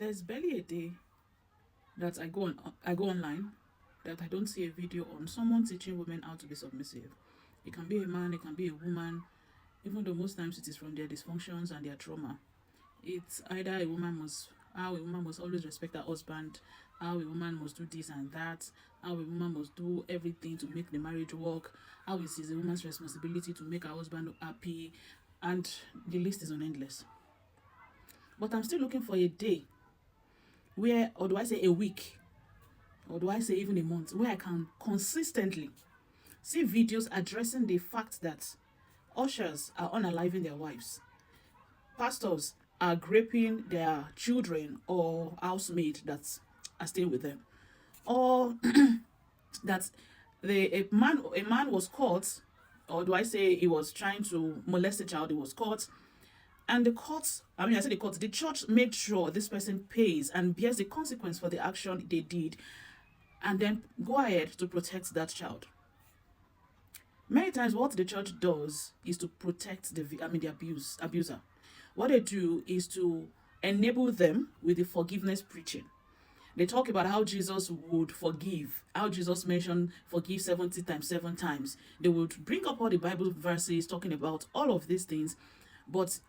There's barely a day that I go online that I don't see a video on someone teaching women how to be submissive. It can be a man, it can be a woman, even though most times it is from their dysfunctions and their trauma. It's either how a woman must always respect her husband, how a woman must do this and that, how a woman must do everything to make the marriage work, how it is a woman's responsibility to make her husband happy, and the list is unendless. But I'm still looking for a day where, or do I say a week, or do I say even a month, where I can consistently see videos addressing the fact that ushers are unaliving their wives, pastors are raping their children or housemaid that are staying with them, or that a man was caught, or do I say he was trying to molest a child, he was caught, and the church made sure this person pays and bears the consequence for the action they did, and then go ahead to protect that child. Many times what the church does is to protect the abuser. What they do is to enable them with the forgiveness preaching. They talk about how Jesus would forgive, how Jesus mentioned forgive 70 times, 7 times. They would bring up all the Bible verses talking about all of these things, but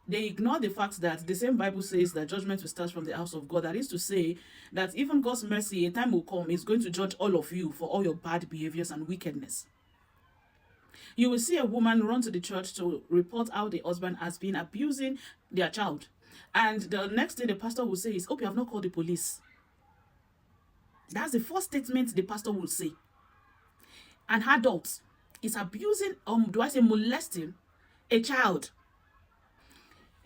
they ignore the fact that the same Bible says that judgment will start from the house of God. That is to say that even God's mercy, a time will come, is going to judge all of you for all your bad behaviors and wickedness. You will see a woman run to the church to report how the husband has been abusing their child. And the next thing the pastor will say is, hope you have not called the police. That's the first statement the pastor will say. An adult is abusing, molesting a child.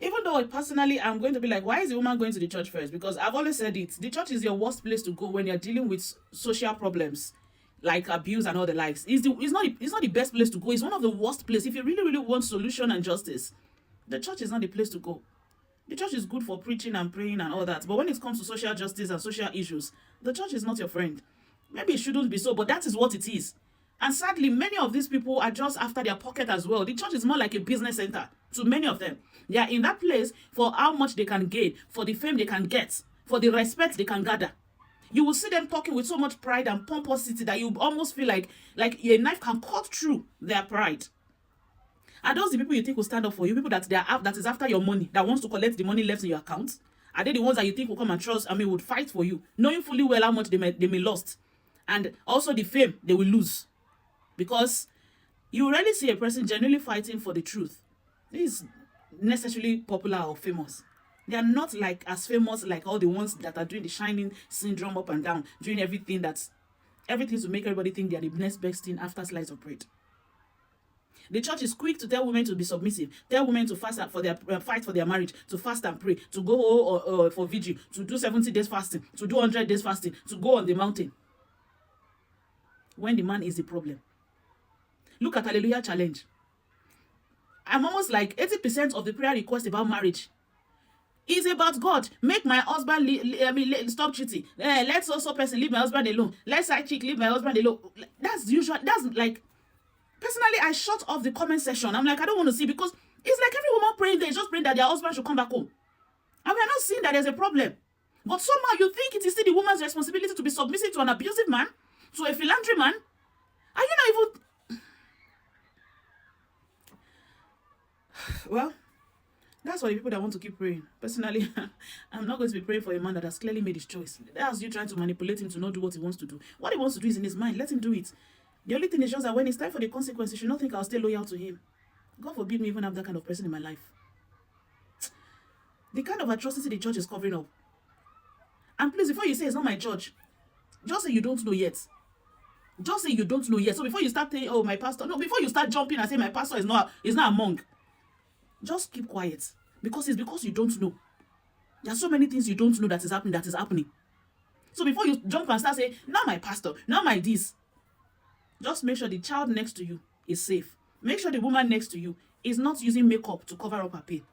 Even though personally, I'm going to be like, why is the woman going to the church first? Because I've always said it. The church is your worst place to go when you're dealing with social problems like abuse and all the likes. It's not the best place to go. It's one of the worst places. If you really, really want solution and justice, the church is not the place to go. The church is good for preaching and praying and all that. But when it comes to social justice and social issues, the church is not your friend. Maybe it shouldn't be so, but that is what it is. And sadly, many of these people are just after their pocket as well. The church is more like a business center to many of them. They are in that place for how much they can gain, for the fame they can get, for the respect they can gather. You will see them talking with so much pride and pomposity that you almost feel like a knife can cut through their pride. Are those the people you think will stand up for you? People that is after your money, that wants to collect the money left in your account? Are they the ones that you think will come and would fight for you, knowing fully well how much they may lost, and also the fame they will lose? Because you rarely see a person genuinely fighting for the truth. This is necessarily popular or famous. They are not like as famous like all the ones that are doing the shining syndrome up and down, doing everything to make everybody think they are the next best thing after slice of bread. The church is quick to tell women to be submissive, tell women to fast for their fight for their marriage, to fast and pray, to go for vigil, to do 70 days fasting, to do 100 days fasting, to go on the mountain. When the man is the problem. Look at Hallelujah Challenge. I'm almost like 80% of the prayer request about marriage is about God. Make my husband stop cheating. Let's also person leave my husband alone. Let's side chick leave my husband alone. That's usual. That's like, personally, I shut off the comment section. I'm like, I don't want to see, because it's like every woman praying there is just praying that their husband should come back home. And we are not seeing that there's a problem. But somehow you think it is still the woman's responsibility to be submissive to an abusive man, to a philandry man. Are you not even... Well, that's for the people that want to keep praying. Personally, I'm not going to be praying for a man that has clearly made his choice. That's you trying to manipulate him to not do what he wants to do. What he wants to do is in his mind. Let him do it. The only thing is just that when it's time for the consequence, you should not think I'll stay loyal to him. God forbid me even have that kind of person in my life. The kind of atrocity the church is covering up. And please, before you say it's not my church, just say you don't know yet. Just say you don't know yet. So before you start saying, oh, my pastor, no, before you start jumping and say my pastor is not a monk, just keep quiet. Because it's because you don't know. There are so many things you don't know that is happening. So before you jump and start saying, not my pastor, not my this, just make sure the child next to you is safe. Make sure the woman next to you is not using makeup to cover up her pain.